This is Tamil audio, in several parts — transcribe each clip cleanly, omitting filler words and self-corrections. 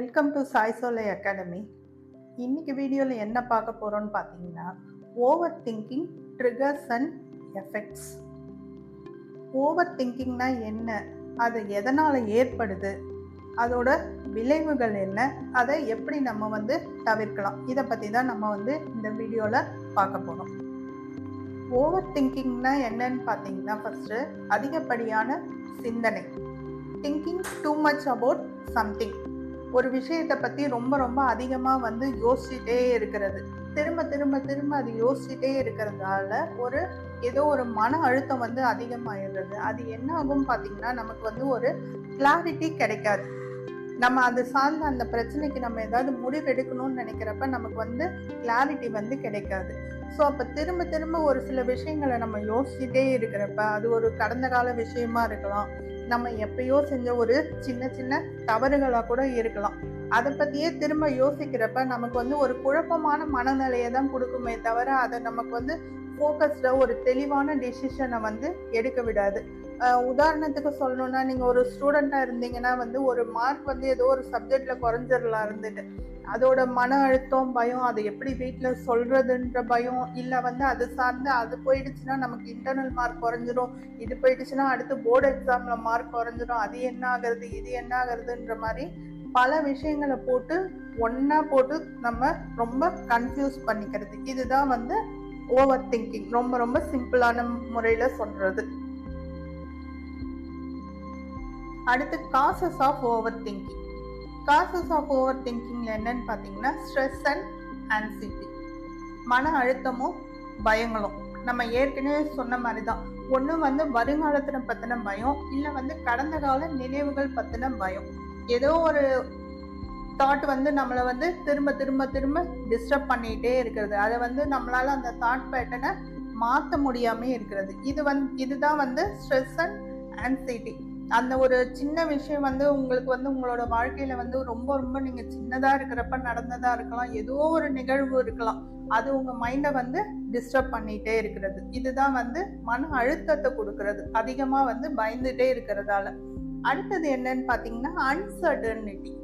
வெல்கம் டு சாய் சோலை அகாடமி. இன்னைக்கு வீடியோவில் என்ன பார்க்க போகிறோன்னு பார்த்தீங்கன்னா, overthinking triggers and effects. Over திங்கிங்னா என்ன, அது எதனால் ஏற்படுது, அதோட விளைவுகள் என்ன, அதை எப்படி நம்ம தவிர்க்கலாம், இதை பற்றி தான் நம்ம இந்த வீடியோவில் பார்க்க போகிறோம். ஓவர் திங்கிங்னா என்னன்னு பார்த்தீங்கன்னா, ஃபஸ்ட்டு அதிகப்படியான சிந்தனை, thinking too much about something. ஒரு விஷயத்தை பற்றி ரொம்ப அதிகமாக யோசிச்சுட்டே இருக்கிறது, திரும்ப திரும்ப திரும்ப அது யோசிச்சுட்டே இருக்கிறதால ஏதோ ஒரு மன அழுத்தம் அதிகமாகிடுறது. அது என்ன ஆகும் பார்த்தீங்கன்னா, நமக்கு ஒரு கிளாரிட்டி கிடைக்காது. நம்ம அது சார்ந்த அந்த பிரச்சனைக்கு நம்ம ஏதாவது முடிவு எடுக்கணும்னு நினைக்கிறப்ப நமக்கு கிளாரிட்டி கிடைக்காது. ஸோ அப்போ திரும்ப திரும்ப ஒரு சில விஷயங்களை நம்ம யோசிச்சுட்டே இருக்கிறப்ப, அது ஒரு கடந்த கால விஷயமா இருக்கலாம், நம்ம எப்பயோ செஞ்ச ஒரு சின்ன சின்ன தவறுகளாக கூட இருக்கலாம். அதை பற்றியே திரும்ப யோசிக்கிறப்ப நமக்கு ஒரு குழப்பமான மனநிலையை தான் கொடுக்குமே தவிர, அதை நமக்கு ஃபோக்கஸ்டாக ஒரு தெளிவான டிசிஷனை எடுக்க விடாது. உதாரணத்துக்கு சொல்லணும்னா, நீங்கள் ஒரு ஸ்டூடெண்ட்டாக இருந்தீங்கன்னா ஒரு மார்க் ஏதோ ஒரு சப்ஜெக்டில் குறைஞ்சிடலாம் இருந்துட்டு, அதோட மன அழுத்தம், பயம், அதை எப்படி வீட்டில் சொல்கிறதுன்ற பயம், இல்லை அது சார்ந்து அது போயிடுச்சுன்னா நமக்கு இன்டர்னல் மார்க் குறைஞ்சிரும், இது போயிடுச்சுன்னா அடுத்து போர்டு எக்ஸாமில் மார்க் குறைஞ்சிரும், அது என்ன ஆகுறது, இது என்ன ஆகுறதுன்ற மாதிரி பல விஷயங்களை ஒன்றா போட்டு நம்ம ரொம்ப கன்ஃபியூஸ் பண்ணிக்கிறது. இதுதான் ஓவர் திங்கிங், ரொம்ப சிம்பிளான முறையில் சொல்கிறது. அடுத்து causes of over thinking. Causes of over திங்கிங்ல என்னன்னு பார்த்தீங்கன்னா, ஸ்ட்ரெஸ் அண்ட் ஆன்சைட்டி, மன அழுத்தமும் பயங்களும். நம்ம ஏற்கனவே சொன்ன மாதிரி தான், ஒன்று வருங்காலத்தின பற்றின பயம், இல்லை கடந்த கால நினைவுகள் பற்றின பயம். ஏதோ ஒரு தாட் நம்மளை திரும்ப திரும்ப திரும்ப டிஸ்டர்ப் பண்ணிகிட்டே இருக்கிறது. அதை நம்மளால அந்த தாட் பேட்டர்னை மாற்ற முடியாமே இருக்கிறது. இதுதான் ஸ்ட்ரெஸ் அண்ட் ஆன்சைட்டி. அந்த ஒரு சின்ன விஷயம் உங்களுக்கு உங்களோட வாழ்க்கையில ரொம்ப நீங்க சின்னதா இருக்கிறப்ப நடந்ததா இருக்கலாம், ஏதோ ஒரு நிகழ்வு இருக்கலாம், அது உங்க மைண்டை டிஸ்டர்ப் பண்ணிட்டே இருக்கிறது. இதுதான் மன அழுத்தத்தை கொடுக்கறது, அதிகமா பயந்துட்டே இருக்கிறதால. அடுத்தது என்னன்னு பாத்தீங்கன்னா, அன்சர்டனிட்டி.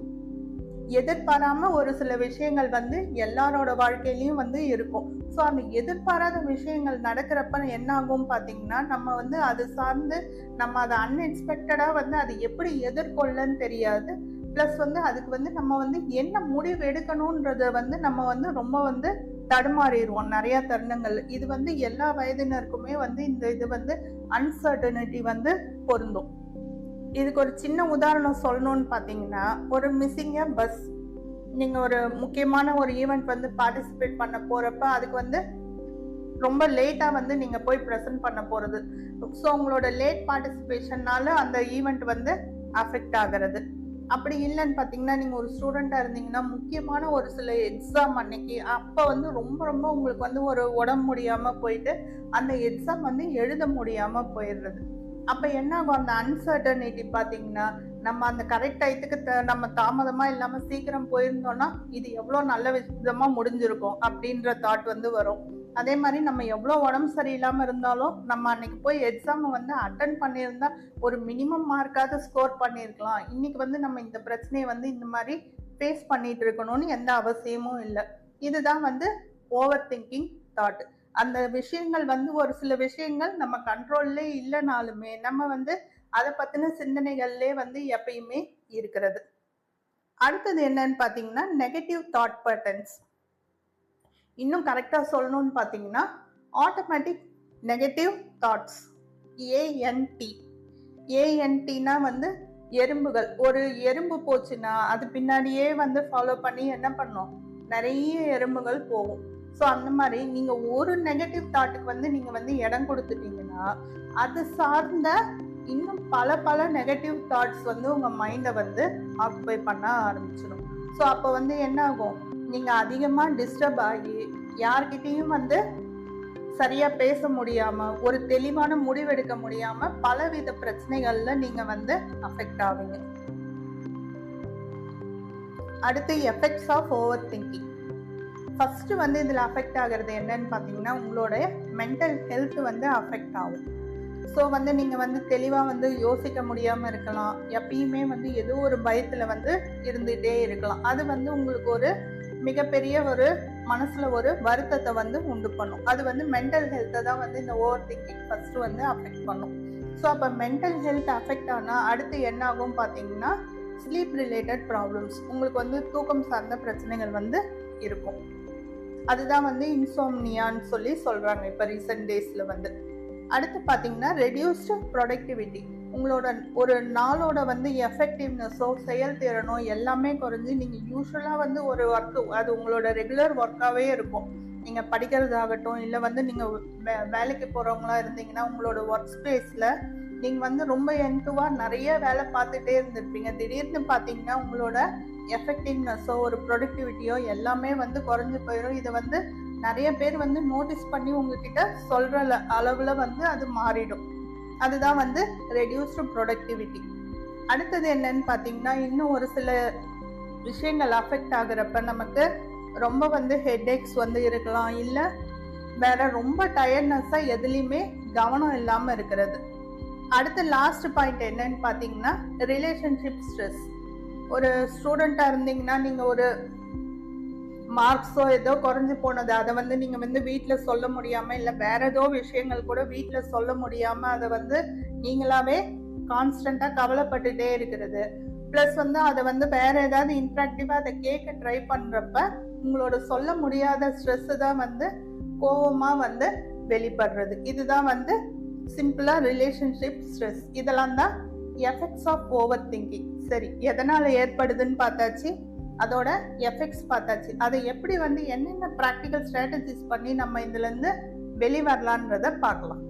எதிர்பாராம ஒரு சில விஷயங்கள் எல்லாரோட வாழ்க்கையிலயும் இருக்கும். ஸோ அந்த எதிர்பாராத விஷயங்கள் நடக்கிறப்ப என்ன ஆகும் பார்த்தீங்கன்னா, நம்ம அது சார்ந்து நம்ம அதை அன்எக்ஸ்பெக்டடாக அது எப்படி எதிர்கொள்ளன்னு தெரியாது. ப்ளஸ் அதுக்கு நம்ம என்ன முடிவு எடுக்கணுன்றத நம்ம ரொம்ப தடுமாறிடுவோம் நிறைய தருணங்கள். இது எல்லா வயதினருக்குமே இந்த இது அன்சர்டனிட்டி பொருந்தும். இதுக்கு ஒரு சின்ன உதாரணம் சொல்லணும்னு பார்த்தீங்கன்னா, ஒரு மிஸ்ஸிங் பஸ். நீங்கள் ஒரு முக்கியமான ஒரு ஈவெண்ட் பார்ட்டிசிபேட் பண்ண போகிறப்ப அதுக்கு ரொம்ப லேட்டாக நீங்கள் போய் ப்ரெசென்ட் பண்ண போகிறது. ஸோ உங்களோட லேட் பார்ட்டிசிபேஷன்னால அந்த ஈவெண்ட் அஃபெக்ட் ஆகிறது. அப்படி இல்லைன்னு பார்த்தீங்கன்னா, நீங்கள் ஒரு ஸ்டூடெண்ட்டாக இருந்தீங்கன்னா, முக்கியமான ஒரு சில எக்ஸாம் அன்னைக்கு அப்போ ரொம்ப உங்களுக்கு ஒரு உடம்பு முடியாமல் போயிட்டு அந்த எக்ஸாம் எழுத முடியாமல் போயிடுறது. அப்போ என்ன ஆகும், அந்த அன்சர்டனிட்டி பார்த்தீங்கன்னா, நம்ம அந்த கரெக்ட் டயத்துக்கு நம்ம தாமதமாக இல்லாமல் சீக்கிரம் போயிருந்தோம்னா இது எவ்வளோ நல்ல விதமாக முடிஞ்சிருக்கும் அப்படின்ற தாட் வரும். அதே மாதிரி நம்ம எவ்வளோ உடம்பு சரியில்லாமல் இருந்தாலும் நம்ம அன்னைக்கு போய் எக்ஸாம் அட்டன் பண்ணியிருந்தா ஒரு மினிமம் மார்க்காவது ஸ்கோர் பண்ணியிருக்கலாம். இன்னைக்கு நம்ம இந்த பிரச்சனையை இந்த மாதிரி ஃபேஸ் பண்ணிட்டு இருக்கணும்னு எந்த அவசியமும் இல்லை. இதுதான் ஓவர் திங்கிங் தாட். அந்த விஷயங்கள் ஒரு சில விஷயங்கள் நம்ம கண்ட்ரோல்லே இல்லைனாலுமே நம்ம அதை பற்றின சிந்தனைகள்லே எப்பயுமே இருக்கிறது. அடுத்தது என்னன்னு பார்த்தீங்கன்னா, நெகட்டிவ் தாட் பேட்டர்ன்ஸ். இன்னும் கரெக்டாக சொல்லணும்னு பார்த்தீங்கன்னா, ஆட்டோமேட்டிக் நெகட்டிவ் தாட்ஸ், ஏஎன்டி. ஏஎன்டினா எறும்புகள். ஒரு எறும்பு போச்சுன்னா அது பின்னாடியே ஃபாலோ பண்ணி என்ன பண்ணோம், நிறைய எறும்புகள் போகும். ஸோ அந்த மாதிரி நீங்கள் ஒரு நெகட்டிவ் தாட்டுக்கு நீங்கள் இடம் கொடுத்துட்டீங்கன்னா, அது சார்ந்த இன்னும் பல நெகட்டிவ் தாட்ஸ் உங்கள் மைண்டை ஆக்குபை பண்ண ஆரம்பிச்சிடும். ஸோ அப்போ என்ன ஆகும், நீங்கள் அதிகமாக டிஸ்டர்ப் ஆகி யார்கிட்டையும் சரியாக பேச முடியாமல், ஒரு தெளிவான முடிவெடுக்க முடியாமல் பலவித பிரச்சனைகளில் நீங்கள் அஃபெக்ட் ஆவீங்க. அடுத்து effects of over thinking. First இதில் அஃபெக்ட் ஆகிறது என்னன்னு பார்த்தீங்கன்னா, உங்களோட மென்டல் ஹெல்த் அஃபெக்ட் ஆகும். ஸோ வந்து நீங்கள் வந்து தெளிவாக வந்து யோசிக்க முடியாமல் இருக்கலாம். எப்பயுமே வந்து ஏதோ ஒரு பயத்தில் வந்து இருந்துகிட்டே இருக்கலாம். அது வந்து உங்களுக்கு ஒரு மிகப்பெரிய ஒரு மனசில் ஒரு வருத்தத்தை வந்து உண்டு பண்ணும். அது வந்து மென்டல் ஹெல்த்தை தான் வந்து இந்த ஓவர் திங்கிங் ஃபஸ்ட்டு வந்து அஃபெக்ட் பண்ணும். ஸோ அப்போ மென்டல் ஹெல்த் அஃபெக்ட் ஆனால் அடுத்து என்ன ஆகும் பார்த்தீங்கன்னா, ஸ்லீப் ரிலேட்டட் ப்ராப்ளம்ஸ், உங்களுக்கு வந்து தூக்கம் சார்ந்த பிரச்சனைகள் வந்து இருக்கும். அதுதான் வந்து இன்சோம்னியான்னு சொல்லி சொல்கிறாங்க இப்போ ரீசெண்ட் டேஸில் வந்து. அடுத்து பார்த்தீங்கன்னா ரெடியூஸ்டு ப்ரொடக்டிவிட்டி, உங்களோட ஒரு நாளோட வந்து எஃபெக்டிவ்னஸோ செயல்திறனோ எல்லாமே குறைஞ்சி நீங்கள் யூஸ்வலாக வந்து ஒரு ஒர்க்கு, அது உங்களோட ரெகுலர் ஒர்க்காகவே இருக்கும். நீங்கள் படிக்கிறதாகட்டும், இல்லை வந்து நீங்கள் வேலைக்கு போகிறவங்களா இருந்தீங்கன்னா உங்களோட ஒர்க் ஸ்பேஸில் நீங்கள் வந்து ரொம்ப என்துவாக நிறைய வேலை பார்த்துட்டே இருந்திருப்பீங்க. திடீர்னு பார்த்தீங்கன்னா உங்களோட எஃபெக்டிவ்னஸோ ஒரு ப்ரொடக்டிவிட்டியோ எல்லாமே வந்து குறைஞ்சி போயிடும். இதை வந்து நிறைய பேர் வந்து நோட்டீஸ் பண்ணி உங்ககிட்ட சொல்கிற அளவில் வந்து அது மாறிடும். அதுதான் வந்து ரெடியூஸ்டு ப்ரொடக்டிவிட்டி. அடுத்தது என்னன்னு பார்த்தீங்கன்னா, இன்னும் ஒரு சில விஷயங்கள் அஃபெக்ட் ஆகுறப்ப நமக்கு ரொம்ப வந்து ஹெட்ஏக்ஸ் வந்து இருக்கலாம், இல்லை வேற ரொம்ப டயர்ட்னஸாக எதுலேயுமே கவனம் இல்லாமல் இருக்கிறது. அடுத்து லாஸ்ட் பாயிண்ட் என்னன்னு பார்த்தீங்கன்னா ரிலேஷன்ஷிப் ஸ்ட்ரெஸ். ஒரு ஸ்டூடெண்ட்டாக இருந்தீங்கன்னா நீங்கள் ஒரு மார்க்ஸோ ஏதோ குறைஞ்சி போனது, அதை வந்து நீங்கள் வந்து வீட்டில் சொல்ல முடியாமல், இல்லை வேற ஏதோ விஷயங்கள் கூட வீட்டில் சொல்ல முடியாமல் அதை வந்து நீங்களாவே கான்ஸ்டண்ட்டாக கவலைப்பட்டுட்டே இருக்கிறது. ப்ளஸ் வந்து அதை வந்து வேற ஏதாவது இன்ட்ராக்டிவாக அதை கேட்க ட்ரை பண்ணுறப்ப உங்களோட சொல்ல முடியாத ஸ்ட்ரெஸ்ஸு தான் வந்து கோவமாக வந்து வெளிப்படுறது. இதுதான் வந்து சிம்பிளாக ரிலேஷன்ஷிப் ஸ்ட்ரெஸ். இதெல்லாம் தான் எஃபெக்ட்ஸ் ஆஃப் ஓவர் திங்கிங். சரி, எதனால் ஏற்படுதுன்னு பார்த்தாச்சு, அதோட எஃபெக்ட்ஸ் பார்த்தாச்சு. அதை எப்படி வந்து என்னென்ன ப்ராக்டிக்கல் ஸ்ட்ராட்டஜிஸ் பண்ணி நம்ம இதுலேருந்து வெளிவரலான்றதை பார்க்கலாம்.